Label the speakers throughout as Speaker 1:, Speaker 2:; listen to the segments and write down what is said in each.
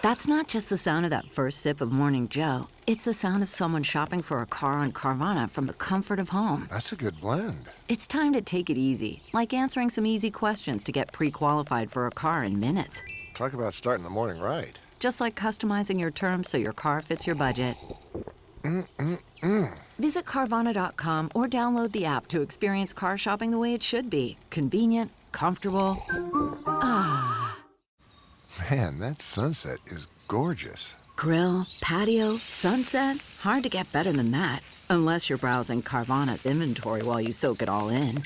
Speaker 1: That's not just the sound of that first sip of Morning Joe. It's the sound of someone shopping for a car on Carvana from the comfort of home.
Speaker 2: That's a good blend.
Speaker 1: It's time to take it easy, like answering some easy questions to get pre-qualified for a car in minutes.
Speaker 2: Talk about starting the morning right.
Speaker 1: Just like customizing your terms so your car fits your budget. Visit Carvana.com or download the app to experience car shopping the way it should be. Convenient, comfortable. Ah.
Speaker 2: Man, that sunset is gorgeous.
Speaker 1: Grill, patio, sunset. Hard to get better than that. Unless you're browsing Carvana's inventory while you soak it all in.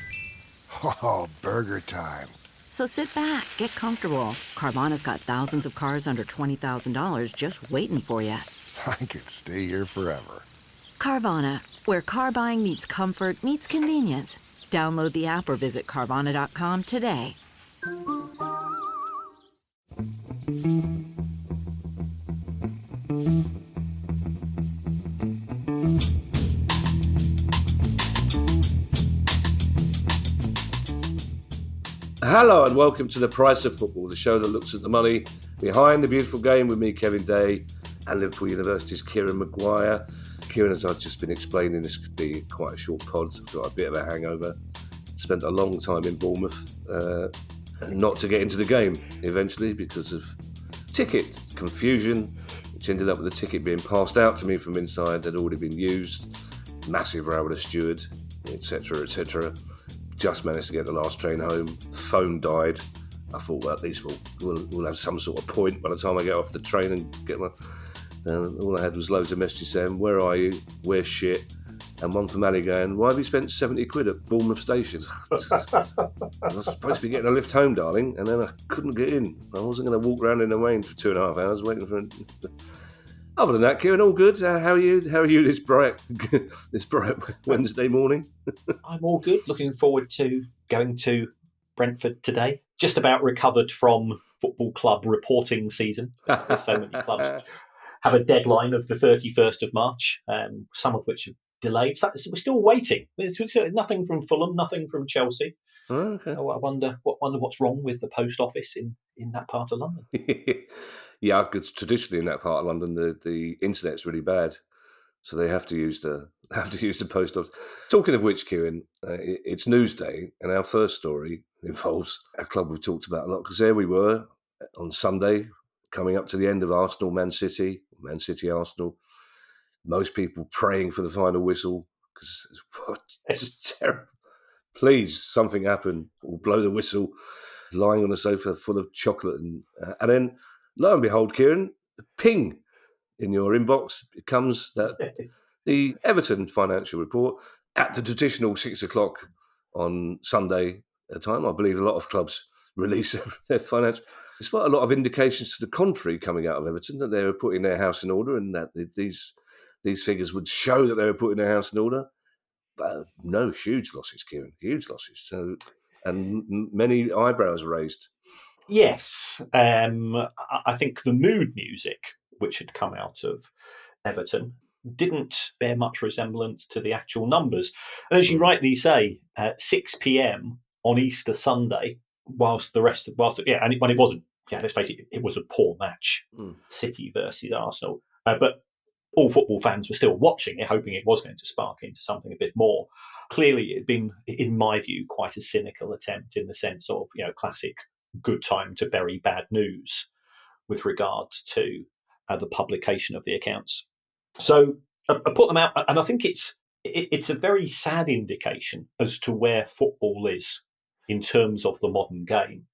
Speaker 2: Oh, burger time.
Speaker 1: So sit back, get comfortable. Carvana's got thousands of cars under $20,000 just waiting for you.
Speaker 2: I could stay here forever.
Speaker 1: Carvana, where car buying meets comfort, meets convenience. Download the app or visit Carvana.com today.
Speaker 3: Hello and welcome to The Price of Football, the show that looks at the money behind the beautiful game with me, Kevin Day, and Liverpool University's Kieran Maguire. Kieran, as I've just been explaining, this could be quite a short pod. I've got a bit of a hangover. Spent a long time in Bournemouth, not to get into the game eventually because of ticket confusion, which ended up with the ticket being passed out to me from inside. They'd already been used. Massive row with a steward, etc., etc. Just managed to get the last train home. Phone died. I thought, well, at least we'll have some sort of point by the time I get off the train and get my... all I had was loads of messages saying, where are you? Where's shit? And one from Ali going, why have you spent 70 quid at Bournemouth Station? I was supposed to be getting a lift home, darling, and then I couldn't get in. I wasn't going to walk around in the rain for 2.5 hours waiting for it. Other than that, Kieran, all good. How are you? How are you this bright Wednesday morning?
Speaker 4: I'm all good. Looking forward to going to Brentford today. Just about recovered from football club reporting season. So many clubs have a deadline of the 31st of March, some of which have delayed. So we're still waiting. There's nothing from Fulham, nothing from Chelsea.
Speaker 3: Oh, okay.
Speaker 4: I wonder what's wrong with the post office in that part of London.
Speaker 3: Yeah, because traditionally in that part of London, the internet's really bad, so they have to use the post office. Talking of which, Kieran, it's Newsday, and our first story involves a club we've talked about a lot because there we were on Sunday, coming up to the end of Arsenal, Man City, Arsenal. Most people praying for the final whistle because it's terrible. Please, something happen or blow the whistle. Lying on a sofa full of chocolate. And then, lo and behold, Kieran, ping in your inbox. It comes that the Everton financial report at the traditional 6 o'clock on Sunday time. I believe a lot of clubs release their financial. Despite a lot of indications to the contrary coming out of Everton, that they were putting their house in order and that these figures would show that they were putting their house in order. But no, huge losses, Kieran, huge losses. So, and many eyebrows raised.
Speaker 4: Yes, I think the mood music which had come out of Everton didn't bear much resemblance to the actual numbers. And as you rightly say, at 6 p.m. on Easter Sunday, when it wasn't, let's face it, it was a poor match, City versus Arsenal, but all football fans were still watching it, hoping it was going to spark into something a bit more. Clearly, it had been, in my view, quite a cynical attempt in the sense of, classic good time to bury bad news with regards to the publication of the accounts. So I put them out, and I think it's a very sad indication as to where football is in terms of the modern game.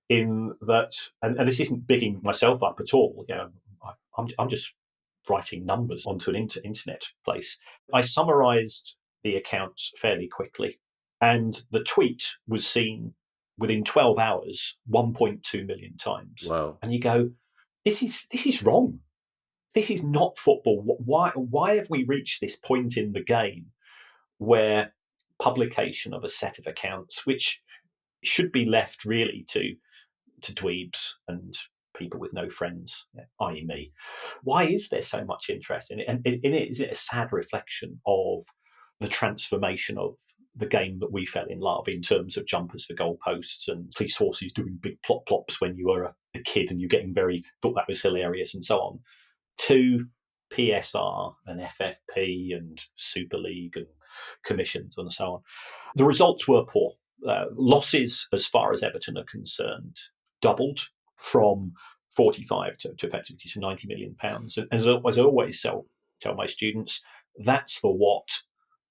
Speaker 4: In that, and this isn't bigging myself up at all. I'm just writing numbers onto an internet place. I summarised the accounts fairly quickly, and the tweet was seen within 12 hours 1.2 million times.
Speaker 3: Wow!
Speaker 4: And you go, this is wrong. This is not football. Why have we reached this point in the game where publication of a set of accounts, which should be left really to dweebs and people with no friends, i.e. me. Why is there so much interest in it? And in it, is it a sad reflection of the transformation of the game that we fell in love in terms of jumpers for goalposts and police horses doing big plop plops when you were a kid and you thought that was hilarious and so on, to PSR and FFP and Super League and commissions and so on. The results were poor. Losses, as far as Everton are concerned, doubled from 45 to effectively to £90 million. And as I always tell my students, that's the what.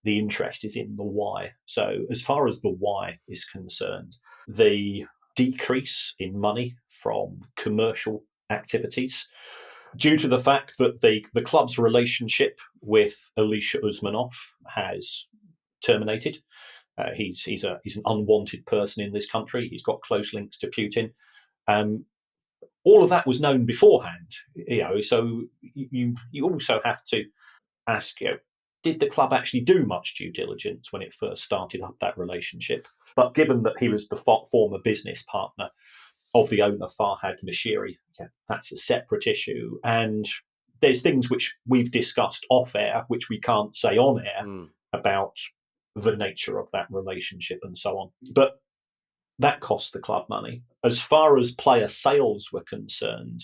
Speaker 4: The interest is in the why. So as far as the why is concerned, the decrease in money from commercial activities due to the fact that the club's relationship with Alisher Usmanov has terminated. He's an unwanted person in this country. He's got close links to Putin. All of that was known beforehand. So you also have to ask, did the club actually do much due diligence when it first started up that relationship? But given that he was the former business partner of the owner, Farhad Mashiri, that's a separate issue. And there's things which we've discussed off air, which we can't say on air about the nature of that relationship and so on. But that cost the club money. As far as player sales were concerned,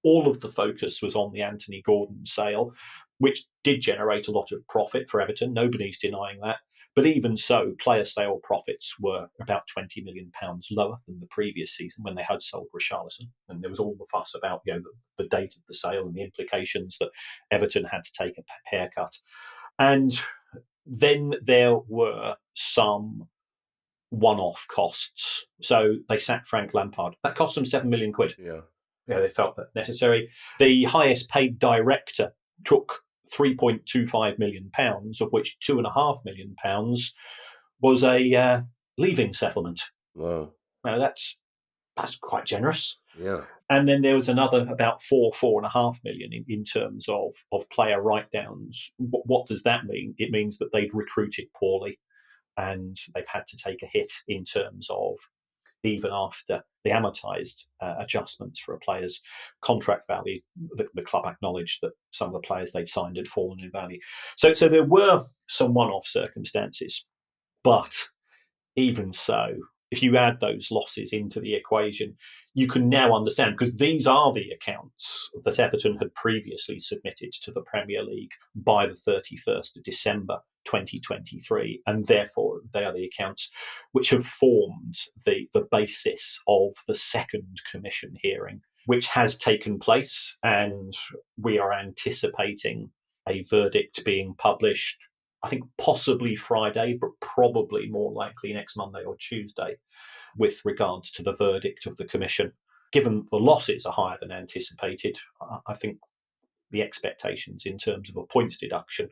Speaker 4: all of the focus was on the Anthony Gordon sale, which did generate a lot of profit for Everton. Nobody's denying that. But even so, player sale profits were about £20 million lower than the previous season when they had sold Richarlison. And there was all the fuss about the date of the sale and the implications that Everton had to take a haircut. And then there were some one-off costs. So they sacked Frank Lampard. That cost them £7 million.
Speaker 3: Yeah.
Speaker 4: They felt that necessary. The highest paid director took £3.25 million, of which £2.5 million was a leaving settlement.
Speaker 3: Wow.
Speaker 4: Now that's quite generous.
Speaker 3: Yeah.
Speaker 4: And then there was another about £4.5 million in terms of player write-downs. What does that mean? It means that they've recruited poorly and they've had to take a hit in terms of, even after the amortised adjustments for a player's contract value, the club acknowledged that some of the players they'd signed had fallen in value. So there were some one-off circumstances. But even so, if you add those losses into the equation, you can now understand, because these are the accounts that Everton had previously submitted to the Premier League by the 31st of December 2023, and therefore they are the accounts which have formed the basis of the second commission hearing, which has taken place, and we are anticipating a verdict being published, I think possibly Friday, but probably more likely next Monday or Tuesday, with regards to the verdict of the commission. Given the losses are higher than anticipated, I think the expectations in terms of a points deduction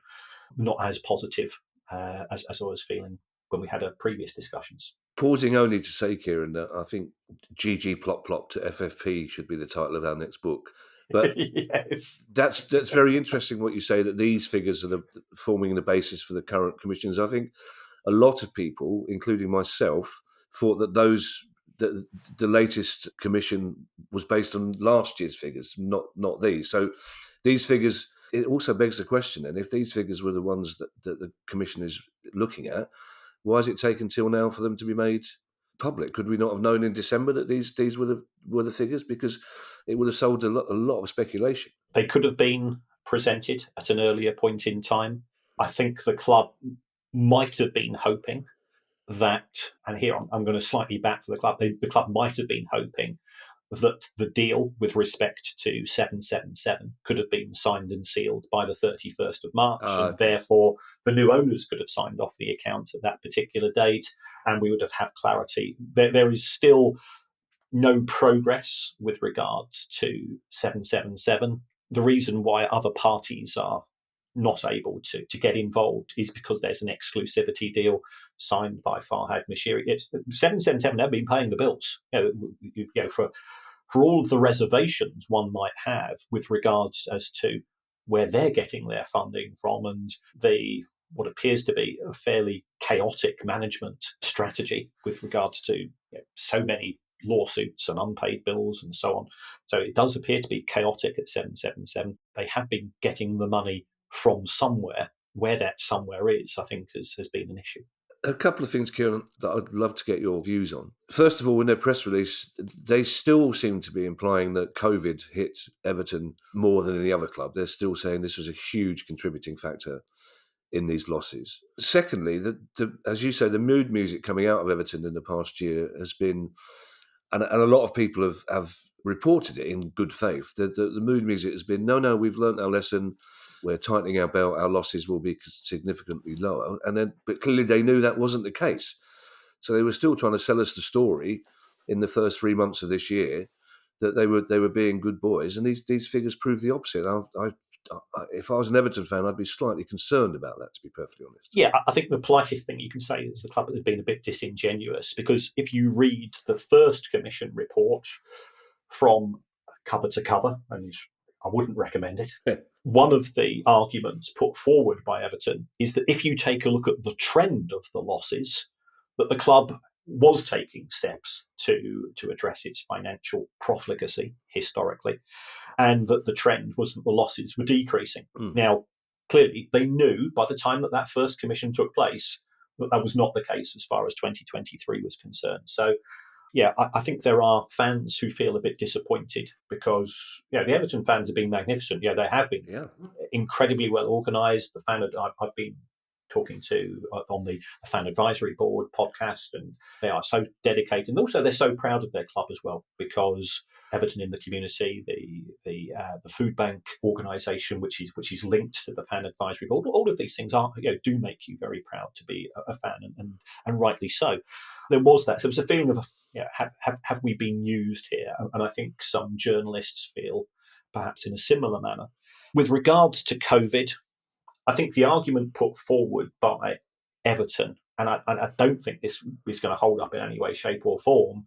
Speaker 4: not as positive as I was feeling when we had our previous discussions.
Speaker 3: Pausing only to say, Kieran, that I think GG Plop Plop to FFP should be the title of our next book. But
Speaker 4: yes,
Speaker 3: that's very interesting what you say, that these figures are forming the basis for the current commissions. I think a lot of people, including myself, thought that the latest commission was based on last year's figures, not these. So these figures, it also begs the question, and if these figures were the ones that the commission is looking at, why has it taken till now for them to be made public? Could we not have known in December that these were the figures? Because it would have solved a lot of speculation.
Speaker 4: They could have been presented at an earlier point in time. I think the club might have been hoping that, and here I'm going to slightly back for the club, the club might have been hoping that the deal with respect to 777 could have been signed and sealed by the 31st of March, and therefore the new owners could have signed off the accounts at that particular date, and we would have had clarity. There is still no progress with regards to 777. The reason why other parties are not able to get involved is because there's an exclusivity deal signed by Farhad Mashiri. 777 have been paying the bills. For all of the reservations one might have with regards as to where they're getting their funding from and what appears to be a fairly chaotic management strategy with regards to so many lawsuits and unpaid bills and so on. So it does appear to be chaotic at 777. They have been getting the money from somewhere. Where that somewhere is, I think, has been an issue.
Speaker 3: A couple of things, Kieran, that I'd love to get your views on. First of all, in their press release, they still seem to be implying that COVID hit Everton more than any other club. They're still saying this was a huge contributing factor in these losses. Secondly, as you say, the mood music coming out of Everton in the past year has been, and a lot of people have reported it in good faith, the mood music has been, no, we've learnt our lesson, we're tightening our belt, our losses will be significantly lower. But clearly they knew that wasn't the case. So they were still trying to sell us the story in the first 3 months of this year that they were being good boys, and these figures prove the opposite. If I was an Everton fan, I'd be slightly concerned about that, to be perfectly honest.
Speaker 4: Yeah, I think the politest thing you can say is the club has been a bit disingenuous, because if you read the first commission report from cover to cover, and I wouldn't recommend it, one of the arguments put forward by Everton is that if you take a look at the trend of the losses, that the club was taking steps to address its financial profligacy historically, and that the trend was that the losses were decreasing. Now, clearly, they knew by the time that first commission took place that was not the case as far as 2023 was concerned. So, yeah, I think there are fans who feel a bit disappointed because the Everton fans have been magnificent. They have been incredibly well organised. The fan I've been talking to on the Fan Advisory Board podcast, and they are so dedicated, and also they're so proud of their club as well, because Everton in the community, the food bank organisation, which is linked to the Fan Advisory Board, all of these things do make you very proud to be a fan, and rightly so. There was that. So it was a feeling of have we been used here? And I think some journalists feel perhaps in a similar manner. With regards to COVID, I think the argument put forward by Everton, and I don't think this is going to hold up in any way, shape, or form,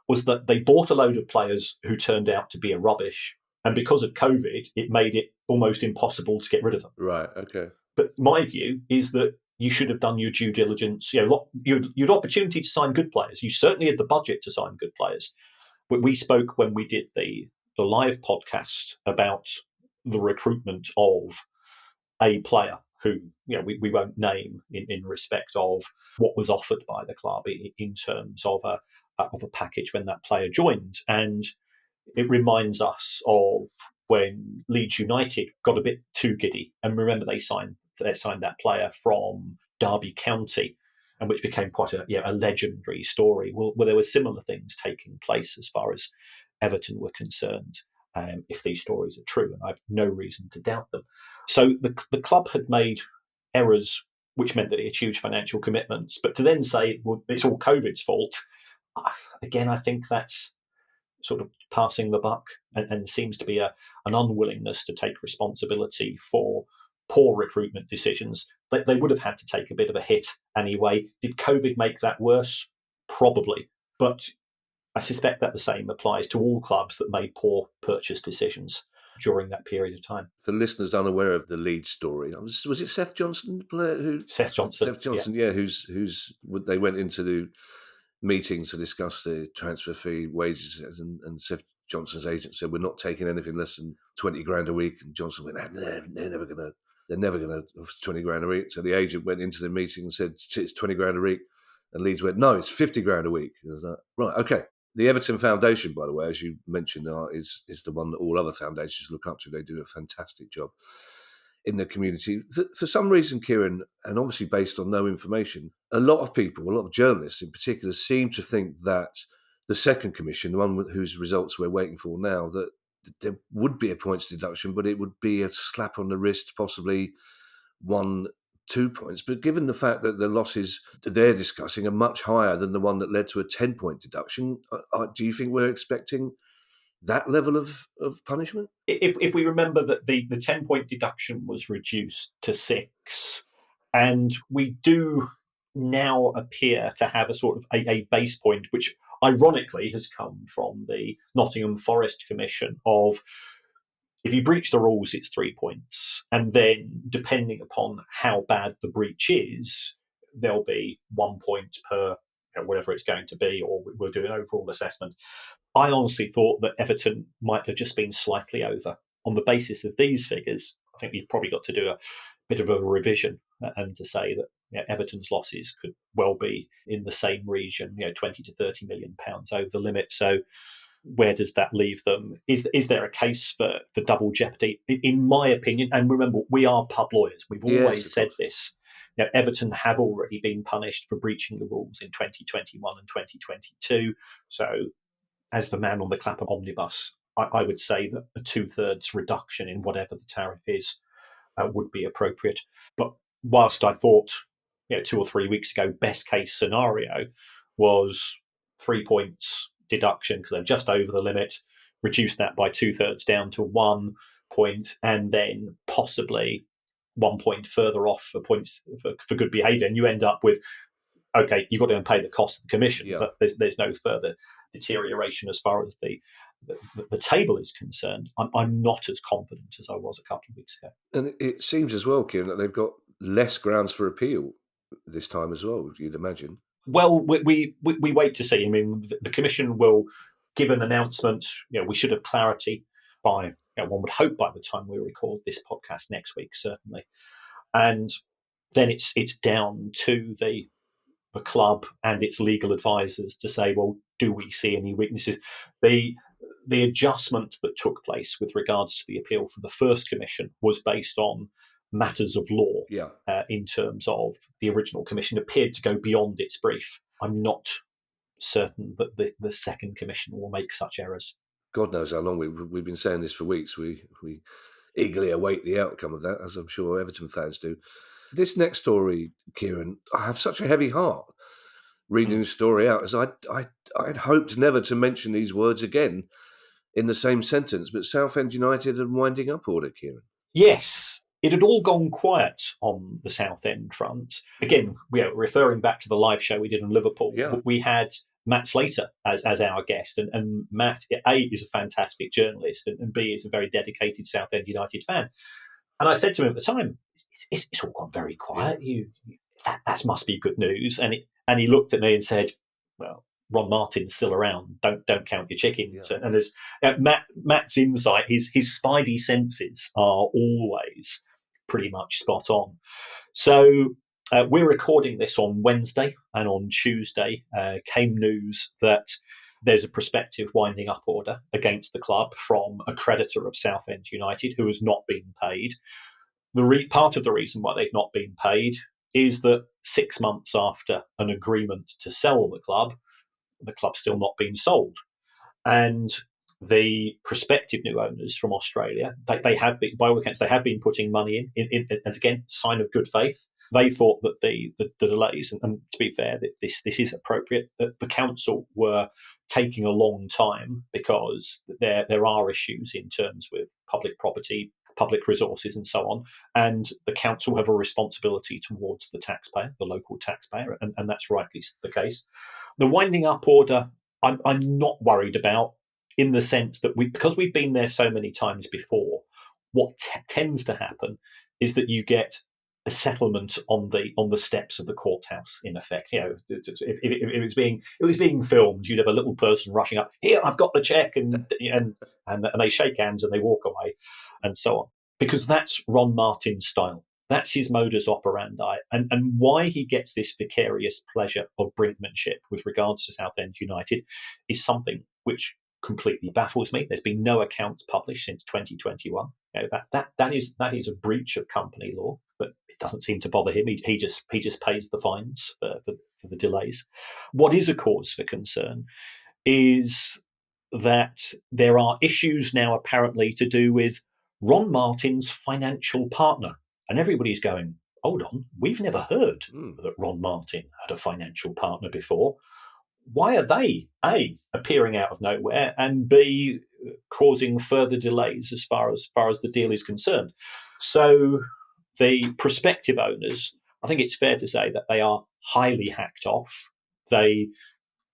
Speaker 4: was that they bought a load of players who turned out to be a rubbish, and because of COVID, it made it almost impossible to get rid of them.
Speaker 3: Right, okay.
Speaker 4: But my view is that you should have done your due diligence. You'd opportunity to sign good players. You certainly had the budget to sign good players. But we spoke when we did the live podcast about the recruitment of a player who we won't name in respect of what was offered by the club in terms of a package when that player joined. And it reminds us of when Leeds United got a bit too giddy. And remember, they signed that player from Derby County, and which became quite a legendary story. Well, there were similar things taking place as far as Everton were concerned, if these stories are true, and I have no reason to doubt them. So the club had made errors, which meant that it had huge financial commitments. But to then say, well, it's all COVID's fault, again, I think that's sort of passing the buck, and seems to be an unwillingness to take responsibility for poor recruitment decisions. They would have had to take a bit of a hit anyway. Did COVID make that worse? Probably. But I suspect that the same applies to all clubs that made poor purchase decisions during that period of time.
Speaker 3: For listeners unaware of the Leeds story, was it Seth Johnson, the player
Speaker 4: Seth Johnson,
Speaker 3: yeah, who's they went into the meetings to discuss the transfer fee, wages, and Seth Johnson's agent said, we're not taking anything less than 20 grand a week, and Johnson went, they're never gonna 20 grand a week. So the agent went into the meeting and said, it's 20 grand a week, and Leeds went, no, it's 50 grand a week. And I was like, right, okay. The Everton Foundation, by the way, as you mentioned, is the one that all other foundations look up to. They do a fantastic job in the community. For some reason, Kieran, and obviously based on no information, a lot of journalists in particular, seem to think that the second commission, the one whose results we're waiting for now, that there would be a points deduction, but it would be a slap on the wrist, possibly 1-2 points. But given the fact that the losses that they're discussing are much higher than the one that led to a 10-point deduction, do you think we're expecting that level of punishment?
Speaker 4: If we remember that the 10-point deduction was reduced to 6, and we do now appear to have a sort of a base point, which ironically has come from the Nottingham Forest Commission, of if you breach the rules, it's 3 points. And then depending upon how bad the breach is, there'll be 1 point per whatever it's going to be, or we'll do an overall assessment. I honestly thought that Everton might have just been slightly over. On the basis of these figures, I think you've probably got to do a bit of a revision and to say that Everton's losses could well be in the same region, 20 to 30 million pounds over the limit. So where does that leave them? Is there a case for double jeopardy? In my opinion, and remember, we are pub lawyers. We've always said this. Everton have already been punished for breaching the rules in 2021 and 2022. So as the man on the Clapham omnibus, I would say that a 2/3 reduction in whatever the tariff is would be appropriate. But whilst I thought 2 or 3 weeks ago, best case scenario was 3 points deduction because they're just over the limit, reduce that by 2/3 down to 1 point, and then possibly 1 point further off for points for good behaviour, and you end up with, okay, you've got to pay the cost of the commission, but there's no further deterioration as far as the table is concerned. I'm not as confident as I was a couple of weeks ago.
Speaker 3: And it seems as well, Kieran, that they've got less grounds for appeal this time as well, you'd imagine.
Speaker 4: Well, we wait to see. I mean, the Commission will give an announcement. We should have clarity by, one would hope, by the time we record this podcast next week, certainly. And then it's down to the club and its legal advisors to say, well, do we see any weaknesses? The adjustment that took place with regards to the appeal for the first commission was based on matters of law. In terms of the original commission appeared to go beyond its brief. I'm not certain that the second commission will make such errors.
Speaker 3: God knows how long we've been saying this for weeks. We eagerly await the outcome of that, as I'm sure Everton fans do. This next story, Kieran, I have such a heavy heart reading the story out, as I'd hoped never to mention these words again in the same sentence, but Southend United are winding up order, Kieran.
Speaker 4: Yes, it had all gone quiet on the Southend front. Again, referring back to the live show we did in Liverpool, we had Matt Slater as our guest, and Matt, A, is a fantastic journalist, and B, is a very dedicated Southend United fan. And I said to him at the time, it's all gone very quiet. That must be good news. And he looked at me and said, well, Ron Martin's still around. Don't count your chickens. And as Matt's insight, his spidey senses are always pretty much spot on. So we're recording this on Wednesday, and on Tuesday came news that there's a prospective winding up order against the club from a creditor of Southend United who has not been paid. Part of the reason why they've not been paid is that 6 months after an agreement to sell the club's still not been sold. And the prospective new owners from Australia, they have been, by all accounts, they have been putting money in as, again, sign of good faith. They thought that the delays, and to be fair, that this is appropriate, that the council were taking a long time because there are issues in terms with public property, public resources, and so on. And the council have a responsibility towards the taxpayer, the local taxpayer, and that's rightly the case. The winding up order, I'm not worried about, in the sense that because we've been there so many times before, what tends to happen is that you get a settlement on the steps of the courthouse. In effect, if it was being filmed, you'd have a little person rushing up. Here, I've got the check, and they shake hands and they walk away, and so on. Because that's Ron Martin's style. That's his modus operandi, and why he gets this vicarious pleasure of brinkmanship with regards to Southend United is something which completely baffles me. There's been no accounts published since 2021. That is a breach of company law, but it doesn't seem to bother him. He just pays the fines for the delays. What is a cause for concern is that there are issues now apparently to do with Ron Martin's financial partner. And everybody's going, hold on, we've never heard that Ron Martin had a financial partner before. Why are they, A, appearing out of nowhere, and B, causing further delays as far as the deal is concerned? So the prospective owners, I think it's fair to say that they are highly hacked off. They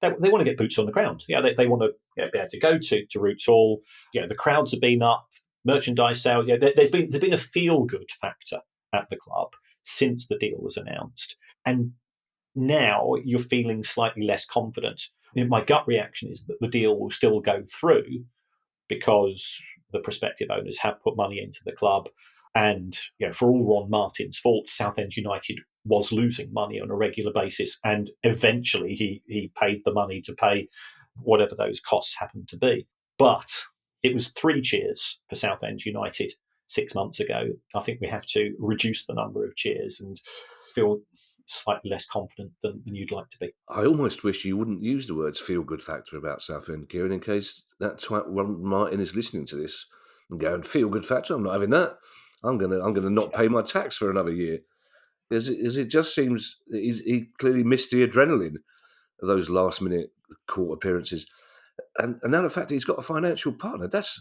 Speaker 4: want to get boots on the ground. They want to be able to go to Roots Hall. The crowds have been up. Merchandise sale. There's been a feel-good factor at the club since the deal was announced, and now you're feeling slightly less confident. My gut reaction is that the deal will still go through because the prospective owners have put money into the club, and for all Ron Martin's fault, Southend United was losing money on a regular basis, and eventually he paid the money to pay whatever those costs happened to be. But it was 3 cheers for Southend United 6 months ago. I think we have to reduce the number of cheers and feel slightly less confident than you'd like to be.
Speaker 3: I almost wish you wouldn't use the words feel-good factor about Southend, Kieran, in case that twat Ron Martin is listening to this and going, feel-good factor? I'm not having that. I'm gonna not pay my tax for another year. As it just seems he clearly missed the adrenaline of those last-minute court appearances. And now the fact that he's got a financial partner, that's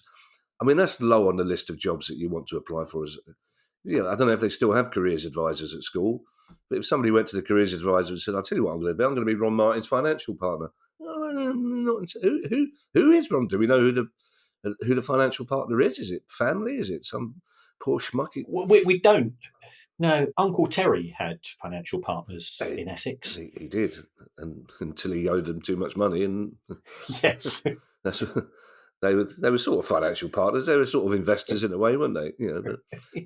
Speaker 3: low on the list of jobs that you want to apply for. I don't know if they still have careers advisors at school, but if somebody went to the careers advisor and said, I'll tell you what I'm going to be Ron Martin's financial partner. Who is Ron? Do we know who the financial partner is? Is it family? Is it some poor schmuck?
Speaker 4: We don't. No, Uncle Terry had financial partners in Essex.
Speaker 3: He did, and until he owed them too much money, and
Speaker 4: yes,
Speaker 3: they were sort of financial partners. They were sort of investors in a way, weren't they?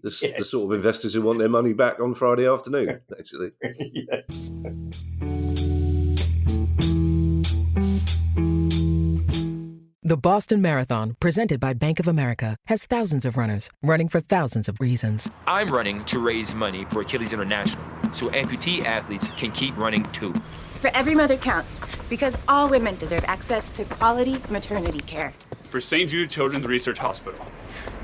Speaker 3: The sort of investors who want their money back on Friday afternoon. Actually,
Speaker 4: yes.
Speaker 5: The Boston Marathon, presented by Bank of America, has thousands of runners running for thousands of reasons.
Speaker 6: I'm running to raise money for Achilles International, so amputee athletes can keep running too.
Speaker 7: For every mother counts, because all women deserve access to quality maternity care.
Speaker 8: For St. Jude Children's Research Hospital,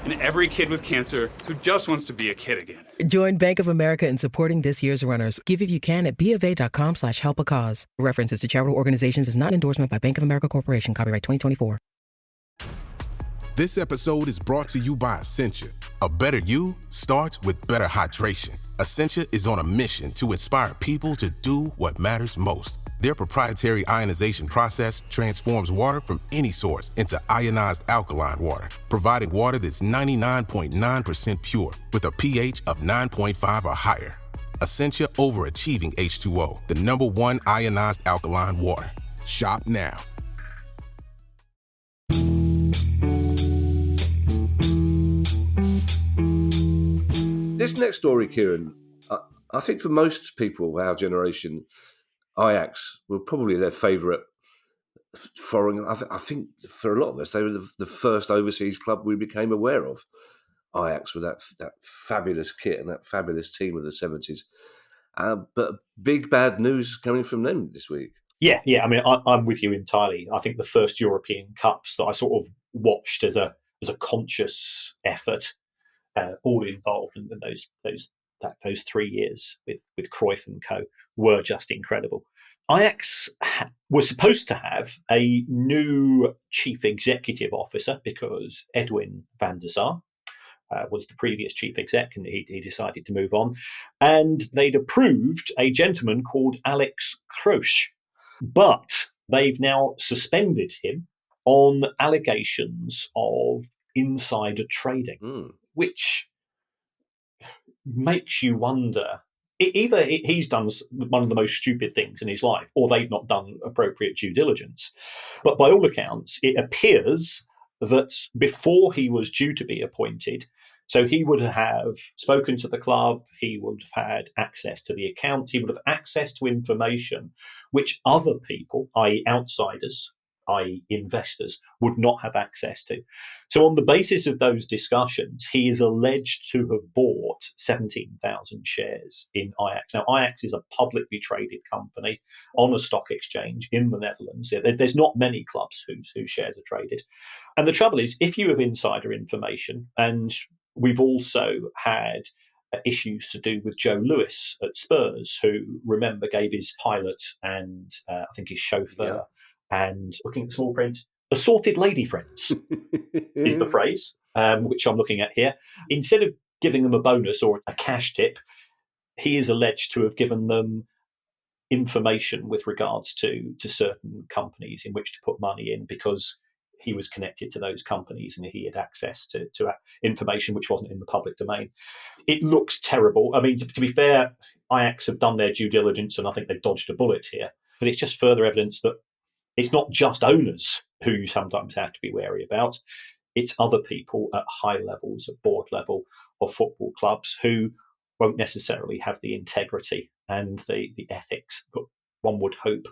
Speaker 8: and every kid with cancer who just wants to be a kid again.
Speaker 5: Join Bank of America in supporting this year's runners. Give if you can at BofA.com/help-a-cause. References to charitable organizations is not endorsement by Bank of America Corporation. Copyright 2024.
Speaker 9: This episode is brought to you by Essentia. A better you starts with better hydration. Essentia is on a mission to inspire people to do what matters most. Their proprietary ionization process transforms water from any source into ionized alkaline water, providing water that's 99.9% pure with a pH of 9.5 or higher. Essentia overachieving H2O, the #1 ionized alkaline water. Shop now.
Speaker 3: This next story, Kieran, I think for most people, our generation, Ajax were probably their favourite foreign. I think for a lot of us, they were the first overseas club we became aware of. Ajax with that fabulous kit and that fabulous team of the 70s. But big bad news coming from them this week.
Speaker 4: Yeah. I mean, I'm with you entirely. I think the first European Cups that I sort of watched as a conscious effort, all involved in those 3 years with Cruyff and co, were just incredible. Ajax was supposed to have a new chief executive officer because Edwin van der Sar was the previous chief exec, and he decided to move on. And they'd approved a gentleman called Alex Kroes, but they've now suspended him on allegations of insider trading, which makes you wonder. Either he's done one of the most stupid things in his life, or they've not done appropriate due diligence. But by all accounts, it appears that before he was due to be appointed, so he would have spoken to the club, he would have had access to the accounts, he would have access to information which other people, i.e. outsiders, i.e. investors, would not have access to. So on the basis of those discussions, he is alleged to have bought 17,000 shares in Ajax. Now, Ajax is a publicly traded company on a stock exchange in the Netherlands. There's not many clubs whose shares are traded. And the trouble is, if you have insider information, and we've also had issues to do with Joe Lewis at Spurs, who, remember, gave his pilot and I think his chauffeur, and looking at small print, assorted lady friends is the phrase, which I'm looking at here. Instead of giving them a bonus or a cash tip, he is alleged to have given them information with regards to certain companies in which to put money in, because he was connected to those companies and he had access to information which wasn't in the public domain. It looks terrible. I mean, to be fair, Ajax have done their due diligence and I think they've dodged a bullet here. But it's just further evidence that it's not just owners who you sometimes have to be wary about. It's other people at high levels, at board level of football clubs, who won't necessarily have the integrity and the ethics that one would hope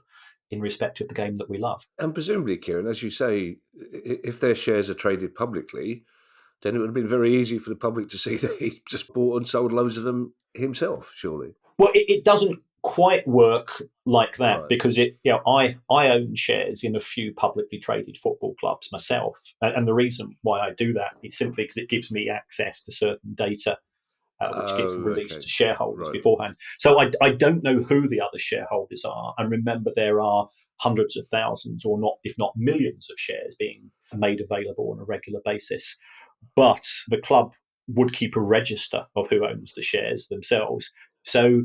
Speaker 4: in respect of the game that we love.
Speaker 3: And presumably, Kieran, as you say, if their shares are traded publicly, then it would have been very easy for the public to see that he just bought and sold loads of them himself, surely.
Speaker 4: Well, it doesn't quite work like that,
Speaker 3: Right.
Speaker 4: because I own shares in a few publicly traded football clubs myself, and the reason why I do that is simply because it gives me access to certain data which gets released to shareholders beforehand. So I don't know who the other shareholders are, and remember there are hundreds of thousands, or not, if not millions, of shares being made available on a regular basis. But the club would keep a register of who owns the shares themselves. So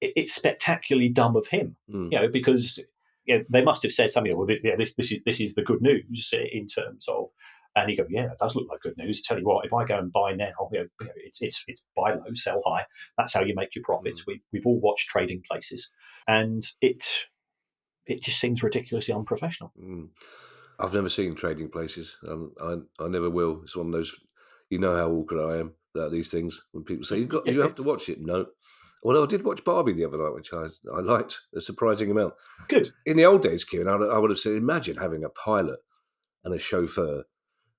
Speaker 4: it's spectacularly dumb of him, because they must have said something. Well, this is the good news in terms of. And you go, yeah, it does look like good news. Tell you what, if I go and buy now, it's buy low, sell high. That's how you make your profits. We've all watched Trading Places, and it just seems ridiculously unprofessional.
Speaker 3: I've never seen Trading Places. I never will. It's one of those. You know how awkward I am about these things when people say you have to watch it. No. Although I did watch Barbie the other night, which I liked a surprising amount.
Speaker 4: Good.
Speaker 3: In the old days, Kieran, I would have said, imagine having a pilot and a chauffeur.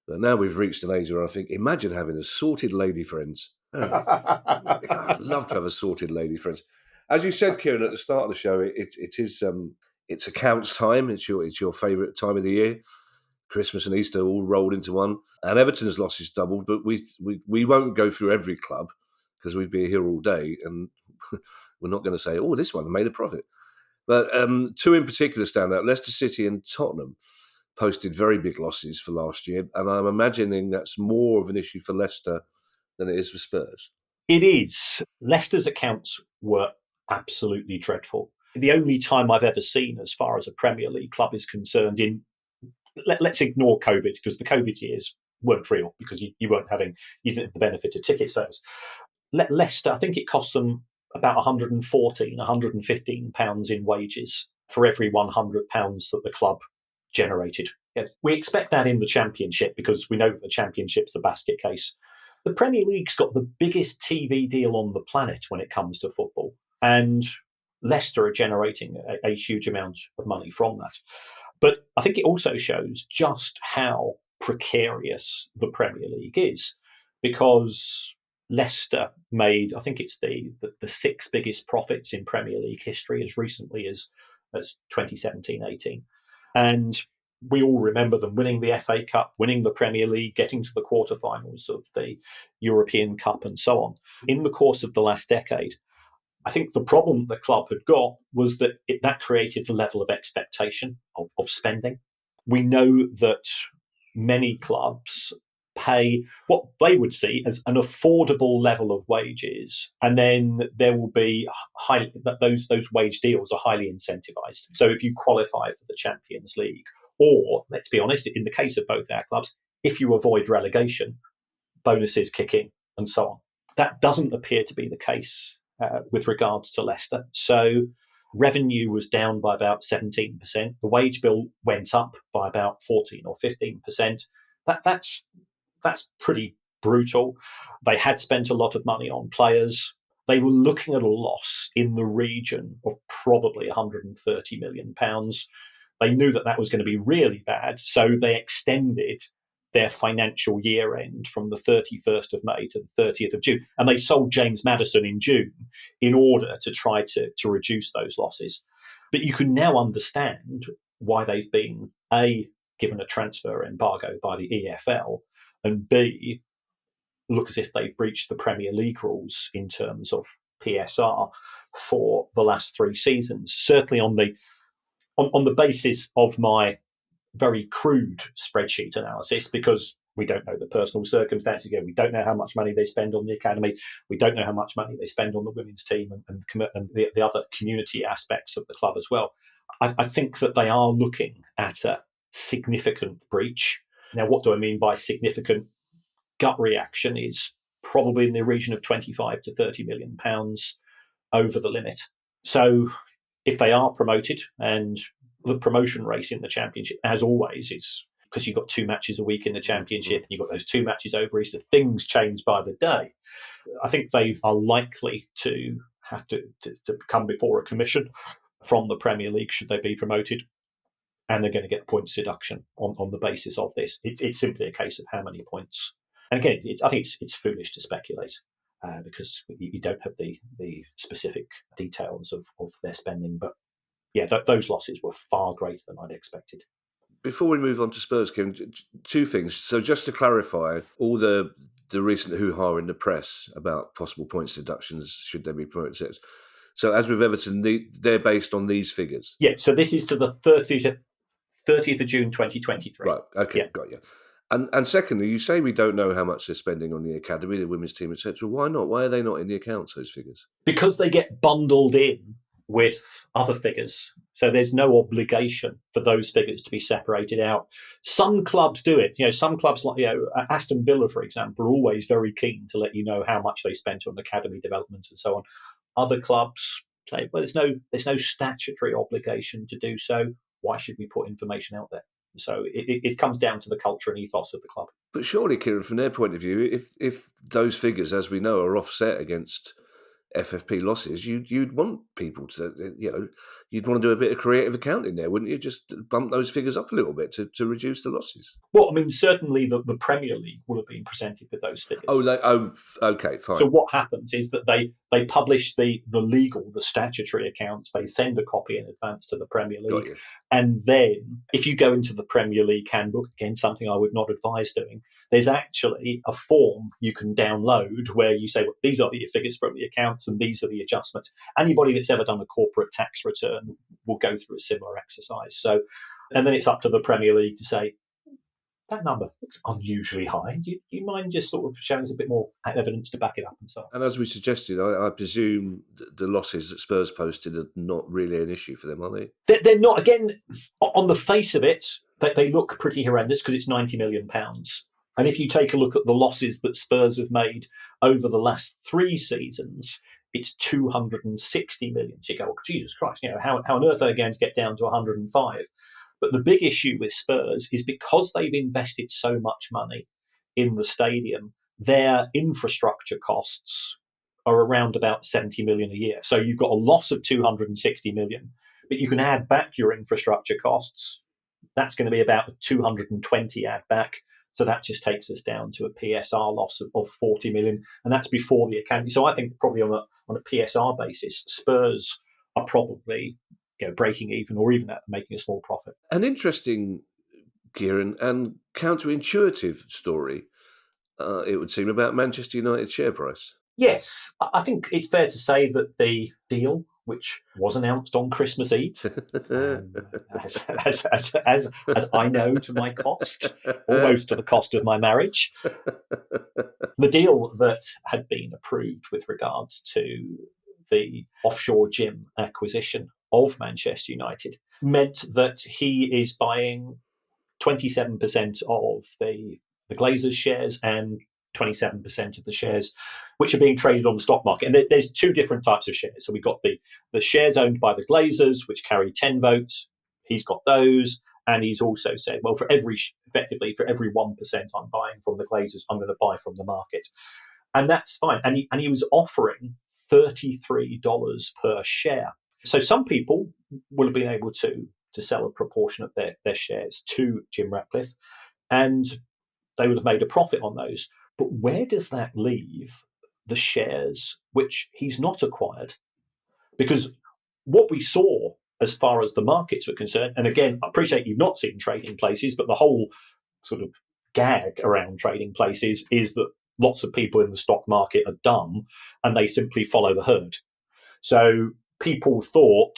Speaker 3: But now we've reached an age where I think, imagine having assorted lady friends. I'd love to have assorted lady friends. As you said, Kieran, at the start of the show, it's accounts time. It's your favourite time of the year. Christmas and Easter all rolled into one, and Everton's losses doubled. But we won't go through every club because we'd be here all day, and we're not going to say, oh, this one made a profit. But two in particular stand out: Leicester City and Tottenham posted very big losses for last year, and I'm imagining that's more of an issue for Leicester than it is for Spurs.
Speaker 4: It is. Leicester's accounts were absolutely dreadful. The only time I've ever seen, as far as a Premier League club is concerned, let's ignore COVID, because the COVID years weren't real, because you didn't have the benefit of ticket sales. Leicester, I think it cost them about £115 in wages for every £100 that the club generated. Yes. We expect that in the Championship, because we know that the Championship's a basket case. The Premier League's got the biggest TV deal on the planet when it comes to football, and Leicester are generating a huge amount of money from that. But I think it also shows just how precarious the Premier League is, because Leicester made, I think it's the sixth biggest profits in Premier League history as recently as 2017-18. And we all remember them winning the FA Cup, winning the Premier League, getting to the quarterfinals of the European Cup, and so on. In the course of the last decade, I think the problem the club had got was that that created a level of expectation of spending. We know that many clubs pay what they would see as an affordable level of wages, and then there will be those wage deals are highly incentivized. So if you qualify for the Champions League, or let's be honest, in the case of both our clubs, if you avoid relegation, bonuses kick in, and so on. That doesn't appear to be the case with regards to Leicester. So revenue was down by about 17%. The wage bill went up by about 14 or 15%. That's pretty brutal. They had spent a lot of money on players. They were looking at a loss in the region of probably £130 million. They knew that was going to be really bad, so they extended their financial year end from the 31st of May to the 30th of June. And they sold James Maddison in June in order to try to reduce those losses. But you can now understand why they've been, A, given a transfer embargo by the EFL, and B, look as if they've breached the Premier League rules in terms of PSR for the last 3 seasons. Certainly on the basis of my very crude spreadsheet analysis, because we don't know the personal circumstances. Again, we don't know how much money they spend on the academy. We don't know how much money they spend on the women's team and the other community aspects of the club as well. I think that they are looking at a significant breach. Now, what do I mean by significant? Gut reaction is probably in the region of 25 to 30 million pounds over the limit. So if they are promoted, and the promotion race in the Championship, as always, is because you've got 2 matches a week in the Championship, and you've got those 2 matches over Easter, things change by the day. I think they are likely to have to come before a commission from the Premier League should they be promoted, and they're going to get points deduction on the basis of this. It's simply a case of how many points. And again, I think it's foolish to speculate because you don't have the specific details of their spending. But yeah, those losses were far greater than I'd expected.
Speaker 3: Before we move on to Spurs, Kieran, two things. So just to clarify, all the recent hoo-ha in the press about possible points deductions should there be promoted. So as with Everton, they're based on these figures?
Speaker 4: Yeah, so this is to the 30th of June 2023.
Speaker 3: Right, okay, got you. And secondly, you say we don't know how much they're spending on the academy, the women's team, etc. Why not? Why are they not in the accounts, those figures?
Speaker 4: Because they get bundled in with other figures. So there's no obligation for those figures to be separated out. Some clubs do it. Some clubs like Aston Villa, for example, are always very keen to let you know how much they spent on academy development and so on. Other clubs say, well, there's no statutory obligation to do so. Why should we put information out there? So it comes down to the culture and ethos of the club.
Speaker 3: But surely, Kieran, from their point of view, if those figures, as we know, are offset against FFP losses, you'd want people to, you'd want to do a bit of creative accounting there, wouldn't you? Just bump those figures up a little bit to reduce the losses.
Speaker 4: Well, I mean, certainly the Premier League will have been presented with those figures.
Speaker 3: Okay, fine.
Speaker 4: So what happens is that they publish the statutory accounts. They send a copy in advance to the Premier League. And then if you go into the Premier League handbook, again, something I would not advise doing, there's actually a form you can download where you say, well, these are your figures from the accounts and these are the adjustments. Anybody that's ever done a corporate tax return will go through a similar exercise. So, and then it's up to the Premier League to say, that number looks unusually high. Do you mind just sort of showing us a bit more evidence to back it up and so on?
Speaker 3: And as we suggested, I presume the losses that Spurs posted are not really an issue for them, are they?
Speaker 4: They're not. Again, on the face of it, they look pretty horrendous because it's £90 million. And if you take a look at the losses that Spurs have made over the last 3 seasons, it's 260 million. So you go, oh, Jesus Christ, how on earth are they going to get down to 105? But the big issue with Spurs is because they've invested so much money in the stadium, their infrastructure costs are around about 70 million a year. So you've got a loss of 260 million, but you can add back your infrastructure costs. That's going to be about 220 add back. So that just takes us down to a PSR loss of 40 million. And that's before the academy. So I think probably on a PSR basis, Spurs are probably breaking even or even making a small profit.
Speaker 3: An interesting, Kieran, and counterintuitive story, it would seem, about Manchester United's share price.
Speaker 4: Yes, I think it's fair to say that the deal, which was announced on Christmas Eve, as I know to my cost, almost to the cost of my marriage, the deal that had been approved with regards to the offshore gym acquisition of Manchester United meant that he is buying 27% of the Glazers shares and 27% of the shares which are being traded on the stock market. And there's 2 different types of shares. So we've got the shares owned by the Glazers, which carry 10 votes. He's got those. And he's also said, well, effectively for every 1% I'm buying from the Glazers, I'm going to buy from the market. And that's fine. And he was offering $33 per share. So some people will have been able to sell a proportion of their shares to Jim Ratcliffe, and they would have made a profit on those. But where does that leave the shares which he's not acquired? Because what we saw as far as the markets were concerned, and again, I appreciate you've not seen Trading Places, but the whole sort of gag around Trading Places is that lots of people in the stock market are dumb and they simply follow the herd. So people thought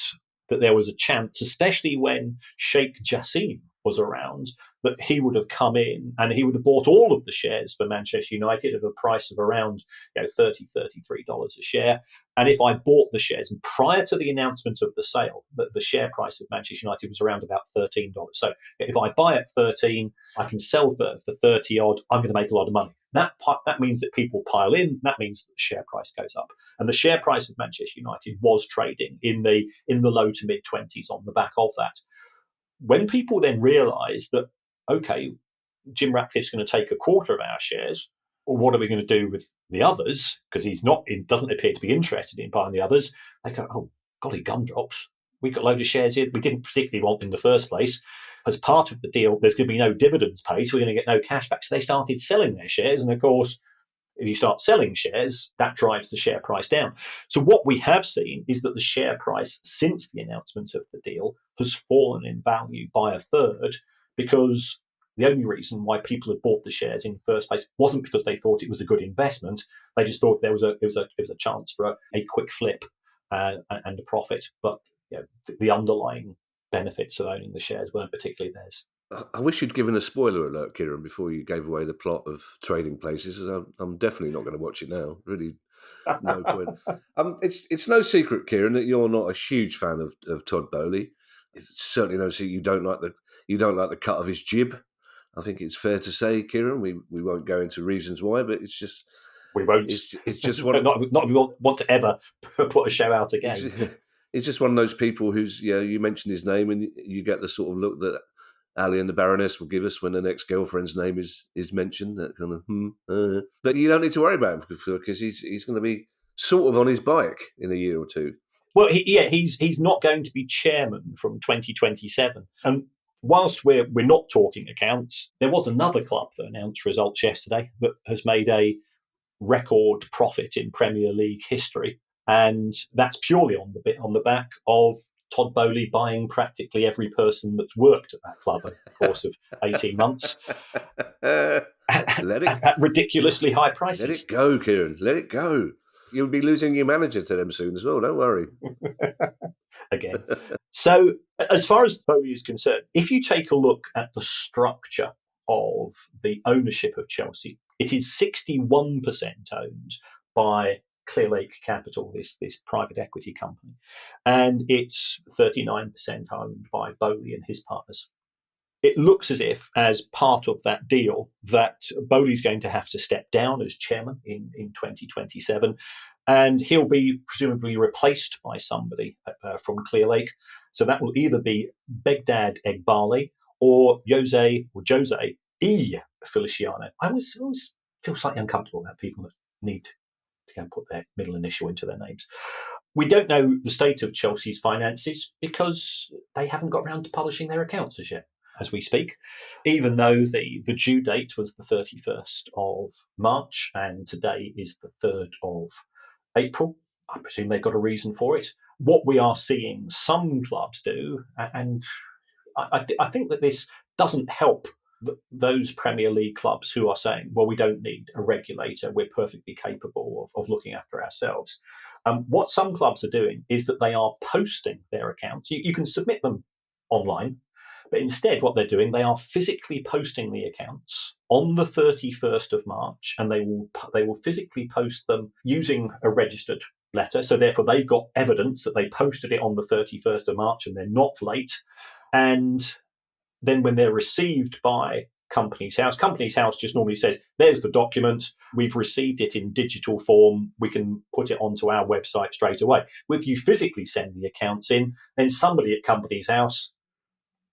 Speaker 4: that there was a chance, especially when Sheikh Jassim was around, that he would have come in and he would have bought all of the shares for Manchester United at a price of around $30, $33 a share. And if I bought the shares, and prior to the announcement of the sale, the share price of Manchester United was around about $13. So if I buy at 13, I can sell for 30 odd, I'm going to make a lot of money. That means that people pile in. That means that the share price goes up. And the share price of Manchester United was trading in the low to mid 20s on the back of that. When people then realised that, okay, Jim Ratcliffe's going to take a quarter of our shares, well, what are we going to do with the others? Because he doesn't appear to be interested in buying the others. They go, oh, golly gumdrops. We've got a load of shares here we didn't particularly want in the first place. As part of the deal, there's going to be no dividends paid, so we're going to get no cash back. So they started selling their shares. And of course, if you start selling shares, that drives the share price down. So what we have seen is that the share price since the announcement of the deal has fallen in value by a third, because the only reason why people had bought the shares in the first place wasn't because they thought it was a good investment. They just thought there was a chance for a quick flip and a profit. But the underlying benefits of owning the shares weren't particularly theirs.
Speaker 3: I wish you'd given a spoiler alert, Kieran, before you gave away the plot of Trading Places. I'm definitely not going to watch it now. Really, no point. It's no secret, Kieran, that you're not a huge fan of Todd Bowley. It's certainly no secret you don't like the cut of his jib. I think it's fair to say, Kieran. We won't go into reasons why, but it's just
Speaker 4: we won't.
Speaker 3: It's just one.
Speaker 4: Not if we want to ever put a show out again.
Speaker 3: It's just one of those people who's, you mention his name and you get the sort of look that Ali and the Baroness will give us when the next girlfriend's name is mentioned. That kind of, But you don't need to worry about him because he's going to be sort of on his bike in a year or two.
Speaker 4: Well, he's not going to be chairman from 2027. And whilst we're not talking accounts, there was another club that announced results yesterday that has made a record profit in Premier League history. And that's purely on the back of Todd Bowley buying practically every person that's worked at that club over the course of 18 months at ridiculously high prices.
Speaker 3: Let it go, Kieran. Let it go. You'll be losing your manager to them soon as well. Don't worry.
Speaker 4: Again. So as far as Bowley is concerned, if you take a look at the structure of the ownership of Chelsea, it is 61% owned by Clearlake Capital, this private equity company, and it's 39% owned by Bowley and his partners. It looks as if, as part of that deal, that Bowley's going to have to step down as chairman in 2027, and he'll be presumably replaced by somebody from Clearlake. So that will either be Begdad Egbali or Jose E. Feliciano. I always feel slightly uncomfortable about people that need to go and put their middle initial into their names. We don't know the state of Chelsea's finances because they haven't got around to publishing their accounts as yet, as we speak, even though the due date was the 31st of March and today is the 3rd of April. I presume they've got a reason for it. What we are seeing some clubs do, and I think that this doesn't help those Premier League clubs who are saying, well, we don't need a regulator, we're perfectly capable of looking after ourselves. What some clubs are doing is that they are posting their accounts. You can submit them online, but instead what they're doing, they are physically posting the accounts on the 31st of March, and they will physically post them using a registered letter. So therefore they've got evidence that they posted it on the 31st of March and they're not late. And then when they're received by Companies House just normally says, there's the document, we've received it in digital form, we can put it onto our website straight away. If you physically send the accounts in, then somebody at Companies House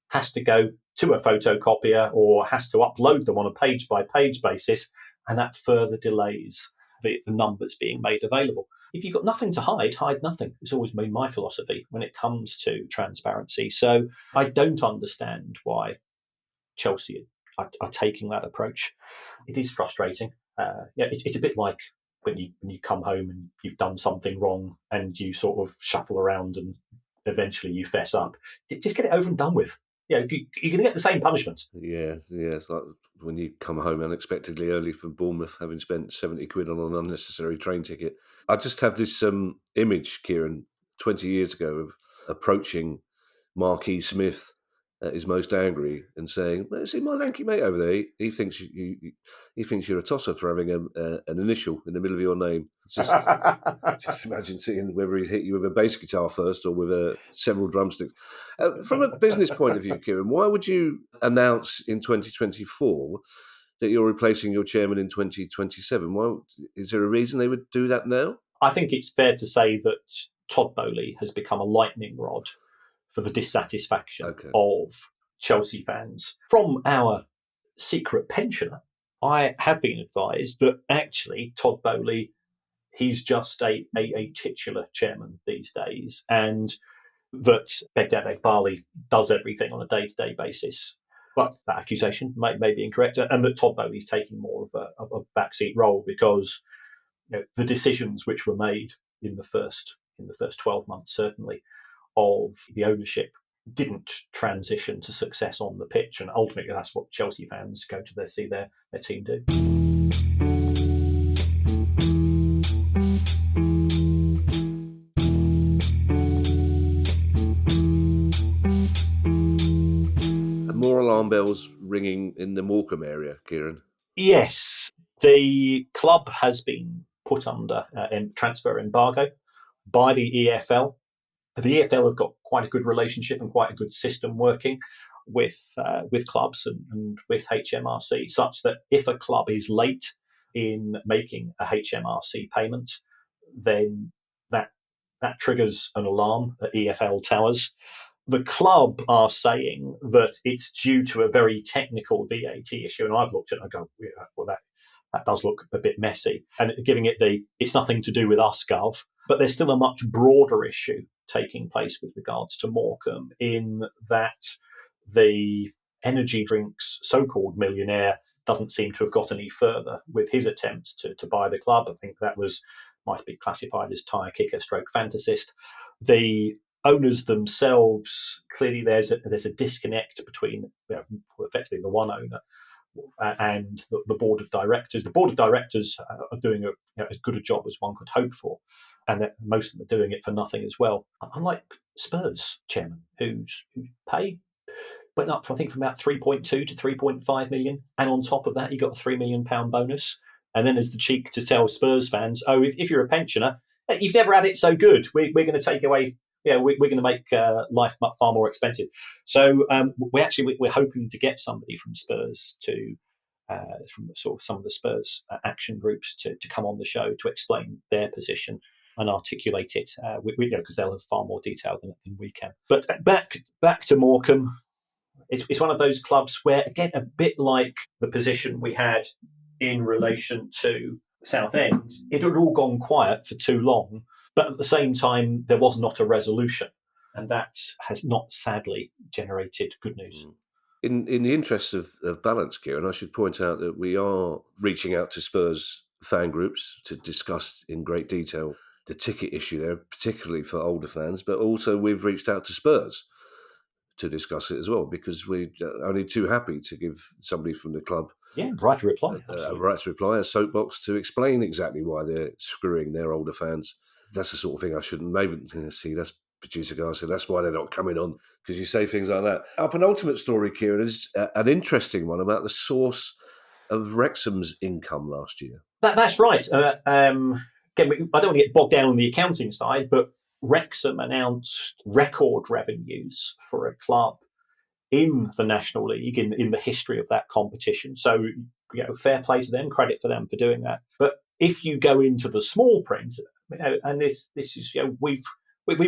Speaker 4: has to go to a photocopier or has to upload them on a page-by-page basis, and that further delays the numbers being made available. If you've got nothing to hide nothing. It's always been my philosophy when it comes to transparency. So I don't understand why Chelsea are taking that approach. It is frustrating. It's a bit like when you come home and you've done something wrong and you sort of shuffle around and eventually you fess up. Just get it over and done with. You're going to get the same punishment.
Speaker 3: Yeah. It's like when you come home unexpectedly early from Bournemouth, having spent 70 quid on an unnecessary train ticket. I just have this image, Kieran, 20 years ago of approaching Mark E. Smith at his most angry and saying, well, see my lanky mate over there, he thinks you're a tosser for having an initial in the middle of your name. Just imagine seeing whether he'd hit you with a bass guitar first or with several drumsticks. From a business point of view, Kieran, why would you announce in 2024 that you're replacing your chairman in 2027? Why, is there a reason they would do that now?
Speaker 4: I think it's fair to say that Todd Bowley has become a lightning rod for the dissatisfaction of Chelsea fans. From our secret pensioner, I have been advised that actually Todd Bowley, he's just a titular chairman these days, and that Begdad Egbali does everything on a day-to-day basis. But that accusation may be incorrect, and that Todd Bowley's taking more of a backseat role because the decisions which were made in the first 12 months, certainly, of the ownership didn't transition to success on the pitch, and ultimately that's what Chelsea fans go to see their team do.
Speaker 3: More alarm bells ringing in the Morecambe area, Kieran.
Speaker 4: Yes, the club has been put under transfer embargo by the EFL. The EFL have got quite a good relationship and quite a good system working with clubs and with HMRC, such that if a club is late in making a HMRC payment, then that triggers an alarm at EFL towers. The club are saying that it's due to a very technical VAT issue, and I've looked at it and I go, yeah, well, that does look a bit messy, and giving it it's nothing to do with us, Gov. But there's still a much broader issue taking place with regards to Morecambe, in that the energy drinks so-called millionaire doesn't seem to have got any further with his attempts to buy the club. I think that might be classified as tire kicker stroke fantasist. The owners themselves, clearly there's a disconnect between effectively the one owner and the board of directors. The board of directors are doing as good a job as one could hope for, and that most of them are doing it for nothing as well. Unlike Spurs chairman, whose pay went up, I think, from about 3.2 to 3.5 million, and on top of that, he got a £3 million bonus. And then has the cheek to tell Spurs fans, "Oh, if you're a pensioner, you've never had it so good. We're going to take away. We're going to make life far more expensive." So we're hoping to get somebody from Spurs from sort of some of the Spurs action groups to come on the show to explain their position and articulate it. Because they'll have far more detail than we can. But back to Morecambe. It's one of those clubs where, again, a bit like the position we had in relation to Southend, it had all gone quiet for too long, but at the same time, there was not a resolution. And that has not, sadly, generated good news.
Speaker 3: In the interest of balance, Kieran, I should point out that we are reaching out to Spurs fan groups to discuss in great detail the ticket issue there, particularly for older fans, but also we've reached out to Spurs to discuss it as well, because we're only too happy to give somebody from the club
Speaker 4: right to reply,
Speaker 3: a soapbox to explain exactly why they're screwing their older fans. That's the sort of thing I shouldn't maybe see. That's producer guy said that's why they're not coming on, because you say things like that. Our penultimate story, Kieran, is an interesting one about the source of Wrexham's income last year.
Speaker 4: That's right. Again, I don't want to get bogged down on the accounting side, but Wrexham announced record revenues for a club in the National League in the history of that competition. So, fair play to them, credit for them for doing that. But if you go into the small print, and this is, we've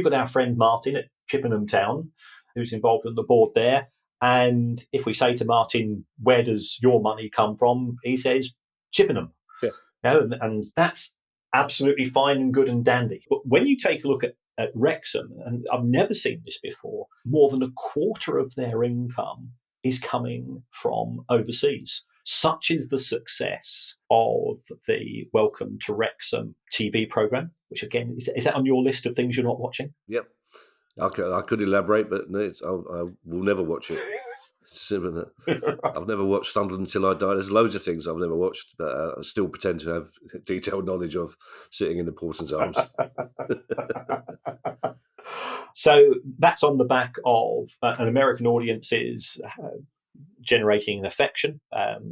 Speaker 4: got our friend Martin at Chippenham Town, who's involved in the board there. And if we say to Martin, "Where does your money come from?" he says, "Chippenham."
Speaker 3: Yeah.
Speaker 4: And that's absolutely fine and good and dandy. But when you take a look at Wrexham, and I've never seen this before, more than a quarter of their income is coming from overseas. Such is the success of the Welcome to Wrexham TV programme, which, again, is that on your list of things you're not watching?
Speaker 3: Yep. I could elaborate, but I will never watch it. I've never watched Sunderland Until I Die. There's loads of things I've never watched, but I still pretend to have detailed knowledge of sitting in the Portson's Arms.
Speaker 4: So that's on the back of an American audience is generating an affection.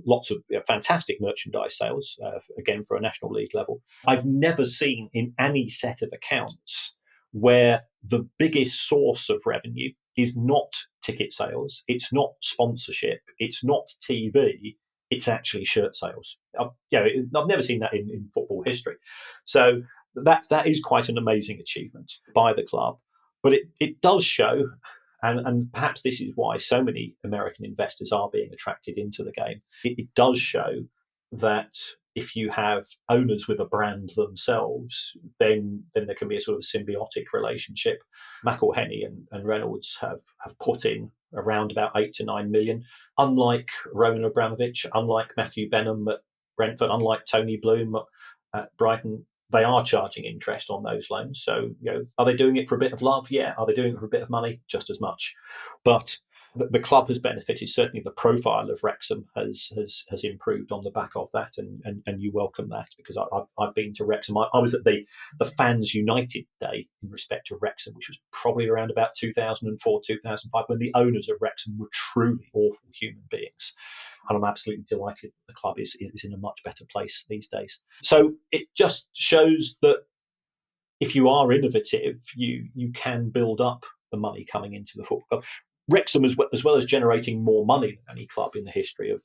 Speaker 4: Lots of fantastic merchandise sales, again, for a National League level. I've never seen in any set of accounts where the biggest source of revenue is not ticket sales, it's not sponsorship, it's not TV, it's actually shirt sales. I've never seen that in football history. So that is quite an amazing achievement by the club. But it does show, and perhaps this is why so many American investors are being attracted into the game, it does show that if you have owners with a brand themselves, then there can be a sort of symbiotic relationship. McElhenney and Reynolds have put in around about 8 to 9 million. Unlike Roman Abramovich, unlike Matthew Benham at Brentford, unlike Tony Bloom at Brighton, they are charging interest on those loans. So, are they doing it for a bit of love? Yeah. Are they doing it for a bit of money? Just as much. But the club has benefited. Certainly, the profile of Wrexham has improved on the back of that, and you welcome that, because I've been to Wrexham. I was at the Fans United Day in respect of Wrexham, which was probably around about 2004, 2005, when the owners of Wrexham were truly awful human beings. And I'm absolutely delighted that the club is in a much better place these days. So it just shows that if you are innovative, you can build up the money coming into the football club. Wrexham, as well as generating more money than any club in the history of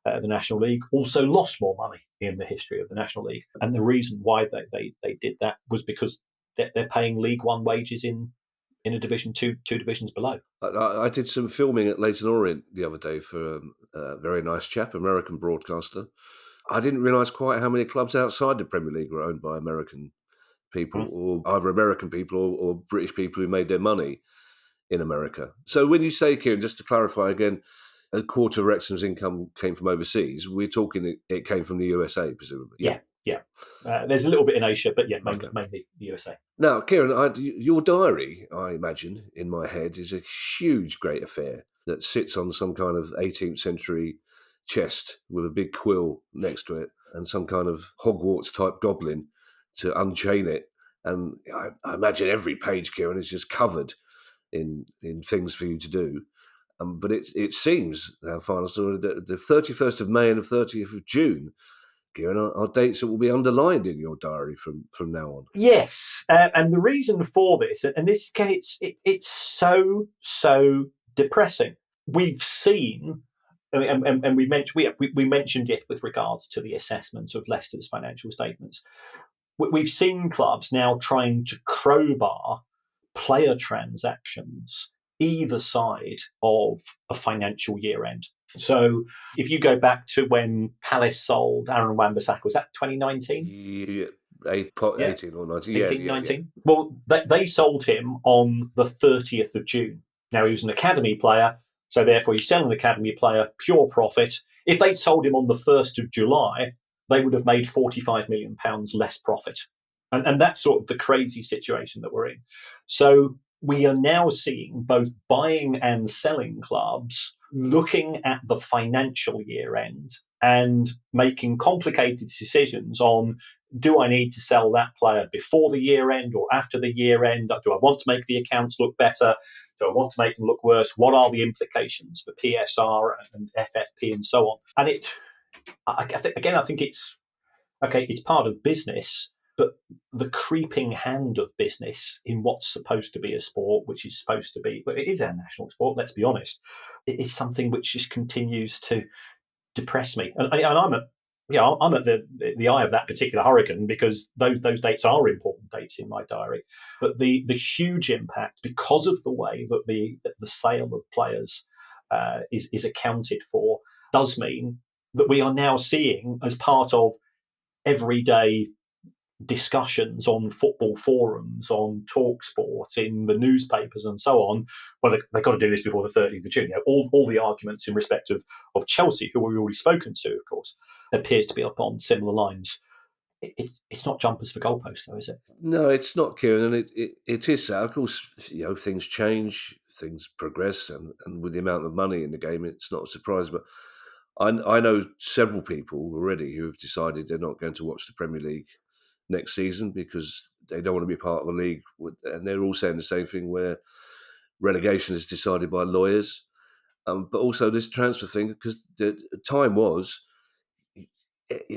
Speaker 4: the National League, also lost more money in the history of the National League. And the reason why they did that was because they're paying League One wages in a division two divisions below.
Speaker 3: I did some filming at Leyton Orient the other day for a very nice chap, American broadcaster. I didn't realise quite how many clubs outside the Premier League were owned by American people, or either American people or British people who made their money in America. So when you say, Kieran, just to clarify again, a quarter of Wrexham's income came from overseas, we're talking it came from the USA, presumably?
Speaker 4: Yeah. There's a little bit in Asia, but mainly the USA.
Speaker 3: Now, Kieran, your diary, I imagine, in my head, is a huge, great affair that sits on some kind of 18th century chest with a big quill next to it and some kind of Hogwarts-type goblin to unchain it. And I imagine every page, Kieran, is just covered in things for you to do. But it seems, our final story, that the 31st of May and the 30th of June, Kieran, are dates that will be underlined in your diary from now on.
Speaker 4: Yes, and the reason for this, and this, it's so depressing. We've seen, and we mentioned it with regards to the assessment of Leicester's financial statements. We've seen clubs now trying to crowbar player transactions either side of a financial year end. So if you go back to when Palace sold Aaron Wan-Bissaka, was that 2019?
Speaker 3: Yeah, 18 or 19.
Speaker 4: 18, 19. Well, they sold him on the 30th of June. Now, he was an academy player, so therefore you sell an academy player, pure profit. If they'd sold him on the 1st of July, they would have made £45 million less profit. And that's sort of the crazy situation that we're in. So we are now seeing both buying and selling clubs looking at the financial year end and making complicated decisions on, do I need to sell that player before the year end or after the year end? Do I want to make the accounts look better? Do I want to make them look worse? What are the implications for PSR and FFP and so on? And I think it's part of business, but the creeping hand of business in what's supposed to be a sport, which is supposed to be, but it is our national sport, let's be honest, it is something which just continues to depress me. And I'm at the eye of that particular hurricane, because those dates are important dates in my diary. But the huge impact, because of the way that the sale of players is accounted for, does mean that we are now seeing, as part of everyday discussions on football forums, on TalkSport, in the newspapers and so on, well, they've got to do this before the 30th of June. All the arguments in respect of Chelsea, who we've already spoken to, of course, appears to be up on similar lines. It's not jumpers for goalposts, though, is it?
Speaker 3: No, it's not, Kieran, and it is sad. Of course, things change, things progress, and with the amount of money in the game, it's not a surprise. But I know several people already who have decided they're not going to watch the Premier League next season because they don't want to be part of a league and they're all saying the same thing, where relegation is decided by lawyers, but also this transfer thing, because the time was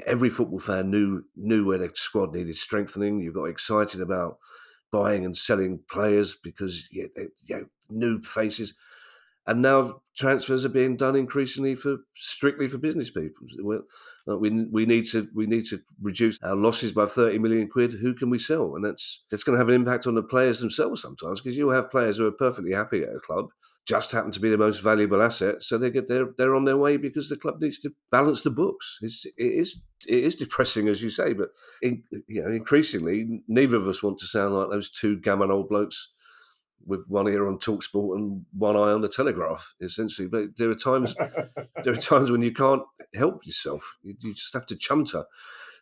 Speaker 3: every football fan knew where the squad needed strengthening. You got excited about buying and selling players because new faces, And now transfers are being done increasingly strictly for business people. We need to reduce our losses by 30 million quid. Who can we sell? And that's going to have an impact on the players themselves sometimes, because you'll have players who are perfectly happy at a club, just happen to be the most valuable asset, so they're on their way because the club needs to balance the books. It is depressing, as you say, but increasingly neither of us want to sound like those two gammon old blokes with one ear on TalkSport and one eye on the Telegraph, essentially. But there are times when you can't help yourself. You just have to chunter.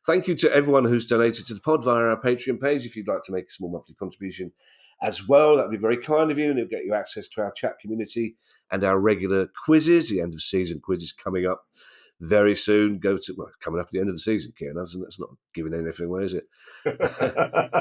Speaker 3: Thank you to everyone who's donated to the pod via our Patreon page. If you'd like to make a small monthly contribution as well, that'd be very kind of you, and it'll get you access to our chat community and our regular quizzes. The end of season quiz is coming up very soon. Coming up at the end of the season, Kieran. That's not giving anything away, is it?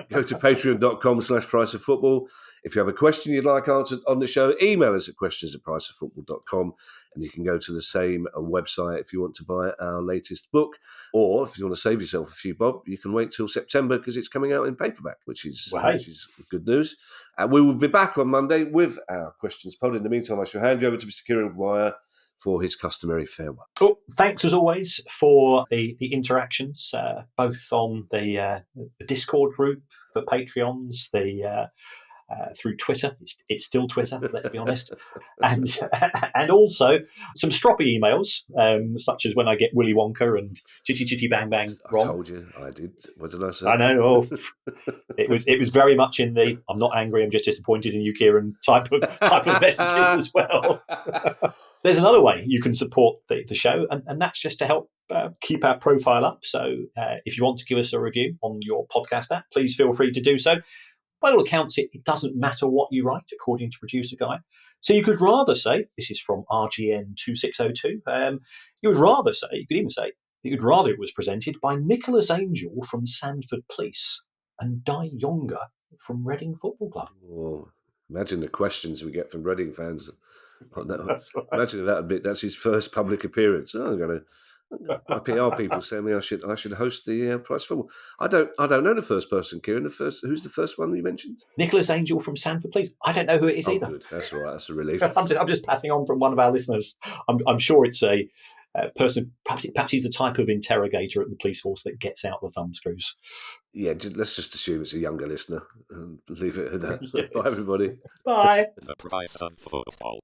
Speaker 3: Go to patreon.com/priceoffootball. If you have a question you'd like answered on the show, email us at questions@priceoffootball.com, and you can go to the same website if you want to buy our latest book, or if you want to save yourself a few bob, you can wait till September because it's coming out in paperback, which is good news. We will be back on Monday with our questions pod. In the meantime, I shall hand you over to Mr. Kieran Maguire for his customary farewell.
Speaker 4: Cool. Thanks as always for the interactions, both on the Discord group for Patreons, through Twitter. It's still Twitter, let's be honest, and also some stroppy emails, such as when I get Willy Wonka and Chitty Chitty Bang Bang wrong.
Speaker 3: I told you, I did. What did I say?
Speaker 4: I know. It was very much in the "I'm not angry, I'm just disappointed in you, Kieran" type of messages as well. There's another way you can support the show, and that's just to help keep our profile up. So if you want to give us a review on your podcast app, please feel free to do so. By all accounts, it doesn't matter what you write, according to Producer Guy. So you could rather say, this is from RGN2602, you could even say, you'd rather it was presented by Nicholas Angel from Sandford Police and Di Yonga from Reading Football Club.
Speaker 3: Oh, imagine the questions we get from Reading fans.
Speaker 4: That's right.
Speaker 3: Imagine that's his first public appearance. My PR people say me I should host the Price Football. I don't know the first person, Kieran. Who's the first one you mentioned?
Speaker 4: Nicholas Angel from Sandford Police. I don't know who it is either.
Speaker 3: Good. That's all right. That's a relief.
Speaker 4: I'm just passing on from one of our listeners. I'm sure it's a person. Perhaps he's the type of interrogator at the police force that gets out the thumbscrews.
Speaker 3: Yeah, let's just assume it's a younger listener and leave it at that.
Speaker 4: Yes.
Speaker 3: Bye, everybody.
Speaker 4: Bye.
Speaker 10: The Price of Football.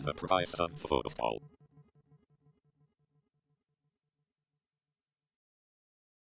Speaker 10: The Price of Football.